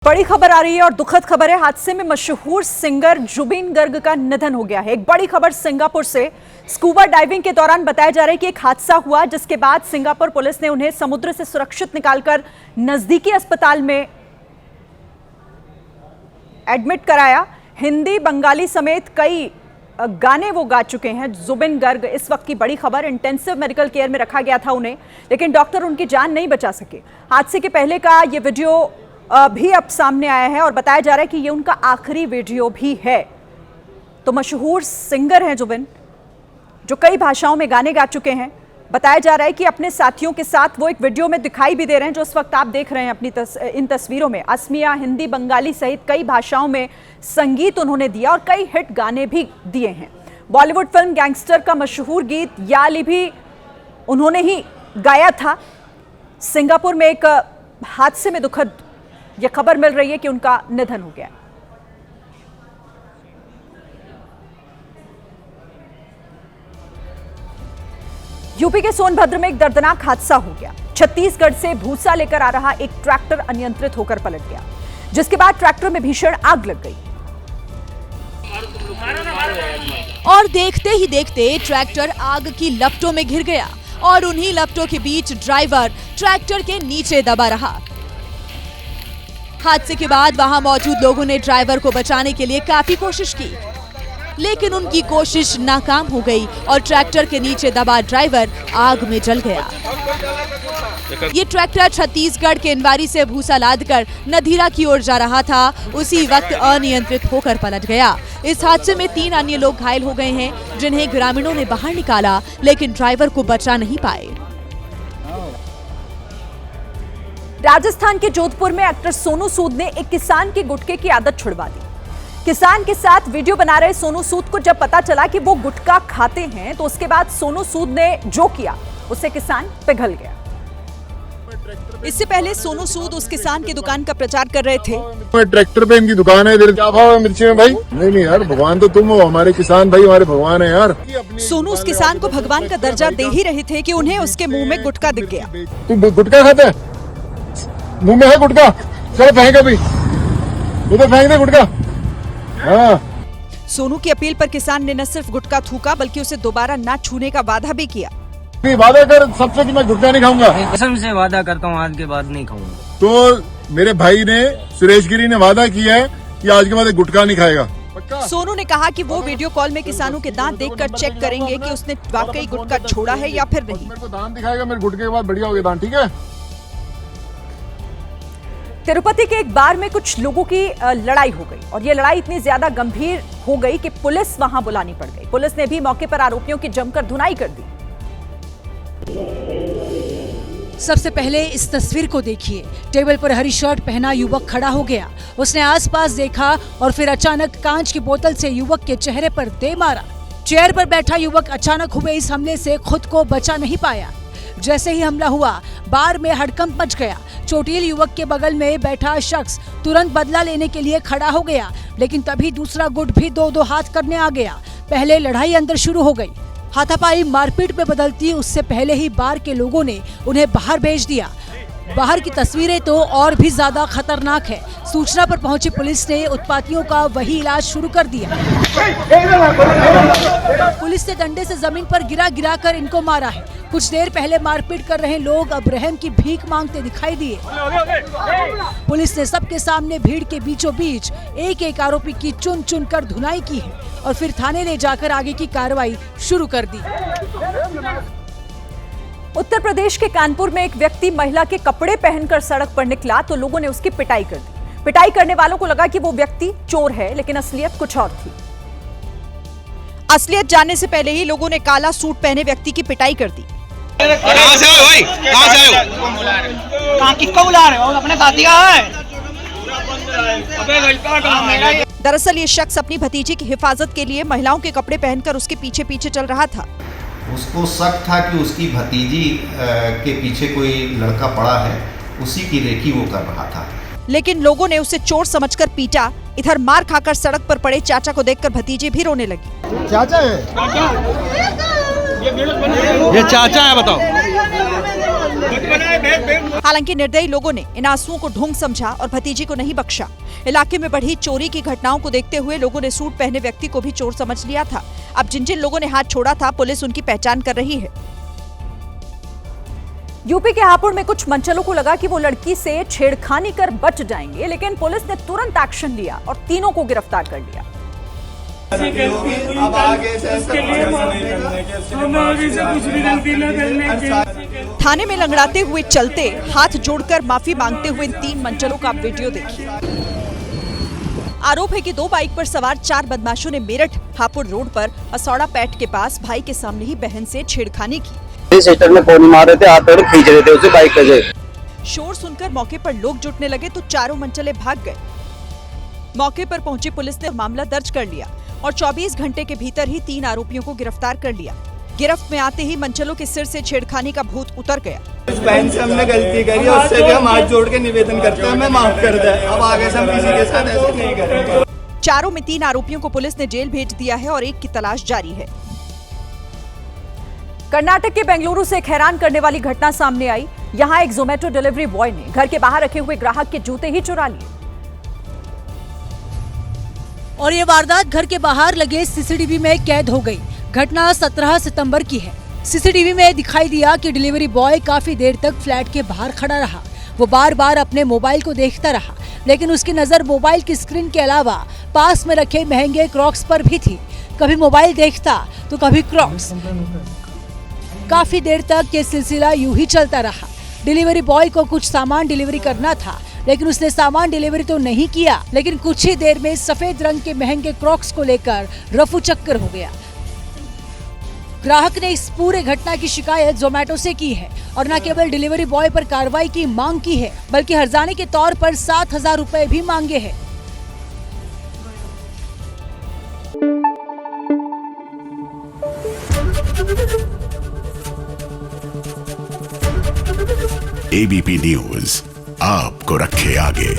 बड़ी खबर आ रही है और दुखद खबर है। हादसे में मशहूर सिंगर जुबिन गर्ग का निधन हो गया है। एक बड़ी खबर सिंगापुर से। स्कूबा डाइविंग के दौरान बताया जा रहा है कि एक हादसा हुआ, जिसके बाद सिंगापुर पुलिस ने उन्हें समुद्र से सुरक्षित निकालकर नजदीकी अस्पताल में एडमिट कराया। हिंदी बंगाली समेत कई गाने वो गा चुके हैं जुबिन गर्ग। इस वक्त की बड़ी खबर, इंटेंसिव मेडिकल केयर में रखा गया था उन्हें, लेकिन डॉक्टर उनकी जान नहीं बचा सके। हादसे के पहले का ये वीडियो भी अब सामने आया है और बताया जा रहा है कि ये उनका आखिरी वीडियो भी है। तो मशहूर सिंगर हैं जुबिन, जो कई भाषाओं में गाने गा चुके हैं। बताया जा रहा है कि अपने साथियों के साथ वो एक वीडियो में दिखाई भी दे रहे हैं, जो इस वक्त आप देख रहे हैं अपनी इन तस्वीरों में। असमिया, हिंदी, बंगाली सहित कई भाषाओं में संगीत उन्होंने दिया और कई हिट गाने भी दिए हैं। बॉलीवुड फिल्म गैंगस्टर का मशहूर गीत याली भी उन्होंने ही गाया था। सिंगापुर में एक हादसे में दुखद यह खबर मिल रही है कि उनका निधन हो गया। यूपी के सोनभद्र में एक दर्दनाक हादसा हो गया। छत्तीसगढ़ से भूसा लेकर आ रहा एक ट्रैक्टर अनियंत्रित होकर पलट गया, जिसके बाद ट्रैक्टर में भीषण आग लग गई और देखते ही देखते ट्रैक्टर आग की लपटों में घिर गया और उन्हीं लपटों के बीच ड्राइवर ट्रैक्टर के नीचे दबा रहा। हादसे के बाद वहां मौजूद लोगों ने ड्राइवर को बचाने के लिए काफी कोशिश की, लेकिन उनकी कोशिश नाकाम हो गई और ट्रैक्टर के नीचे दबा ड्राइवर आग में जल गया। ये ट्रैक्टर छत्तीसगढ़ के इनवारी से भूसा लादकर नदीरा की ओर जा रहा था। उसी वक्त अनियंत्रित होकर पलट गया। इस हादसे में 3 अन्य लोग घायल हो गए हैं, जिन्हें ग्रामीणों ने बाहर निकाला, लेकिन ड्राइवर को बचा नहीं पाए। राजस्थान के जोधपुर में एक्टर सोनू सूद ने एक किसान की गुटखे की आदत छुड़वा दी। किसान के साथ वीडियो बना रहे सोनू सूद को जब पता चला कि वो गुटखा खाते हैं, तो उसके बाद सोनू सूद ने जो किया उससे किसान पिघल गया। इससे पहले सोनू सूद उस किसान की दुकान का प्रचार कर रहे थे। ट्रैक्टर पे इनकी दुकान है, इधर क्या भाव है मिर्ची में भाई? नहीं यार, भगवान तो तुम हो, हमारे किसान भाई हमारे भगवान है यार। सोनू उस किसान को भगवान का दर्जा दे ही रहे थे कि उन्हें उसके मुंह में गुटखा दिख गया। तुम गुटखा खाते हैं? मुंह में है गुटखा? चलो फेंक अभी, उधर फेंक दे गुटखा। हाँ। सोनू की अपील पर किसान ने न सिर्फ गुटखा थूका, बल्कि उसे दोबारा ना छूने का वादा भी किया। वादा कर सबसे कि मैं गुटखा नहीं खाऊंगा। कसम से वादा करता हूँ, आज के बाद नहीं खाऊंगा। तो मेरे भाई ने, सुरेश गिरी ने वादा किया है कि आज के बाद गुटखा नहीं खाएगा। सोनू ने कहा कि वो वीडियो कॉल में किसानों के दांत देखकर चेक करेंगे कि उसने वाकई गुटखा छोड़ा है या फिर नहीं। मेरे को दांत दिखाएगा, मेरे गुटखे के बाद बढ़िया हो गया दांत, ठीक है? तिरुपति के एक बार में कुछ लोगों की लड़ाई हो गई और ये लड़ाई इतनी ज्यादा गंभीर हो गई कि पुलिस वहां बुलानी पड़ गई। पुलिस ने भी मौके पर आरोपियों की जमकर धुनाई कर दी। सबसे पहले इस तस्वीर को देखिए। टेबल पर हरी शर्ट पहना युवक खड़ा हो गया। उसने आसपास देखा और फिर अचानक कांच की बोतल से युवक के चेहरे पर दे मारा। चेयर पर बैठा युवक अचानक हुए इस हमले से खुद को बचा नहीं पाया। जैसे ही हमला हुआ, बार में हड़कंप मच गया। चोटिल युवक के बगल में बैठा शख्स तुरंत बदला लेने के लिए खड़ा हो गया, लेकिन तभी दूसरा गुट भी 2-2 हाथ करने आ गया। पहले लड़ाई अंदर शुरू हो गई। हाथापाई मारपीट में बदलती उससे पहले ही बार के लोगों ने उन्हें बाहर भेज दिया। बाहर की तस्वीरें तो और भी ज्यादा खतरनाक है। सूचना पर पहुंची पुलिस ने उत्पातियों का वही इलाज शुरू कर दिया। पुलिस ने डंडे से जमीन पर गिरा कर इनको मारा है। कुछ देर पहले मारपीट कर रहे लोग अब रहम की भीख मांगते दिखाई दिए। पुलिस ने सबके सामने भीड़ के बीचों बीच एक आरोपी की चुन चुन कर धुनाई की है और फिर थाने ले जाकर आगे की कार्रवाई शुरू कर दी। उत्तर प्रदेश के कानपुर में एक व्यक्ति महिला के कपड़े पहनकर सड़क पर निकला तो लोगों ने उसकी पिटाई कर दी। पिटाई करने वालों को लगा कि वो व्यक्ति चोर है, लेकिन असलियत कुछ और थी। असलियत जानने से पहले ही लोगों ने काला सूट पहने व्यक्ति की पिटाई कर दी। कहाँ से आए भाई? कहाँ से आए हो? कहाँ किसको बुला रहे हो? अपने साथी का है। दरअसल ये शख्स अपनी भतीजी की हिफाजत के लिए महिलाओं के कपड़े पहनकर उसके पीछे पीछे चल रहा था। उसको शक था कि उसकी भतीजी के पीछे कोई लड़का पड़ा है, उसी की रेकी वो कर रहा था। लेकिन लोगों ने उसे चोर समझकर पीटा। इधर मार खाकर सड़क पर पड़े चाचा को देखकर भतीजी भी रोने लगी। चाचा है? ये चाचा है, बताओ। हालांकि निर्दयी लोगों ने इन आंसुओं को ढोंग समझा और भतीजी को नहीं बख्शा। इलाके में बढ़ी चोरी की घटनाओं को देखते हुए लोगों ने सूट पहने व्यक्ति को भी चोर समझ लिया था। अब जिन जिन लोगों ने हाथ छोड़ा था, पुलिस उनकी पहचान कर रही है। यूपी के हापुड़ में कुछ मंचलों को लगा कि वो लड़की से छेड़खानी कर बच जाएंगे, लेकिन पुलिस ने तुरंत एक्शन लिया और तीनों को गिरफ्तार कर लिया। थाने में लंगड़ाते हुए चलते, हाथ जोड़कर माफी मांगते हुए इन 3 मंचलों का वीडियो देखिए। आरोप है कि 2 बाइक पर सवार 4 बदमाशों ने मेरठ हापुड़ रोड पर असौड़ा पैठ के पास भाई के सामने ही बहन से छेड़खानी की। सिस्टर ने फोन मार रहे थे, हाथ थोड़े खींच रहे थे उसे बाइक से। शोर सुनकर मौके पर लोग जुटने लगे तो चारों मंचले भाग गए। मौके पर पहुंची पुलिस ने मामला दर्ज कर लिया और 24 घंटे के भीतर ही 3 आरोपियों को गिरफ्तार कर लिया। गिरफ्त में आते ही मंचलों के सिर से छेड़खानी का भूत उतर गया। इस बहन से हमने गलती करी, उससे भी हम हाथ जोड़ के निवेदन करते हैं, हमें माफ कर दे। अब आगे से हम किसी के साथ ऐसे नहीं करेंगे। चारों में 3 आरोपियों को पुलिस ने जेल भेज दिया है और एक की तलाश जारी है। कर्नाटक के बेंगलुरु से एक हैरान करने वाली घटना सामने आई। यहाँ एक जोमेटो डिलीवरी बॉय ने घर के बाहर रखे हुए ग्राहक के जूते ही चुरा लिए और ये वारदात घर के बाहर लगे सीसीटीवी में कैद हो गई। घटना 17 सितंबर की है। सीसीटीवी में दिखाई दिया कि डिलीवरी बॉय काफी देर तक फ्लैट के बाहर खड़ा रहा। वो बार बार अपने मोबाइल को देखता रहा, लेकिन उसकी नजर मोबाइल की स्क्रीन के अलावा पास में रखे महंगे क्रॉक्स पर भी थी। कभी मोबाइल देखता तो कभी क्रॉक्स। काफी देर तक ये सिलसिला यूं ही चलता रहा। डिलीवरी बॉय को कुछ सामान डिलीवरी करना था, लेकिन उसने सामान डिलीवरी तो नहीं किया, लेकिन कुछ ही देर में सफेद रंग के महंगे क्रॉक्स को लेकर रफू चक्कर हो गया। ग्राहक ने इस पूरे घटना की शिकायत जोमेटो से की है और न केवल डिलीवरी बॉय पर कार्रवाई की मांग की है, बल्कि हर्जाने के तौर पर 7,000 रुपए भी मांगे हैं। ABP न्यूज आपको रखे आगे।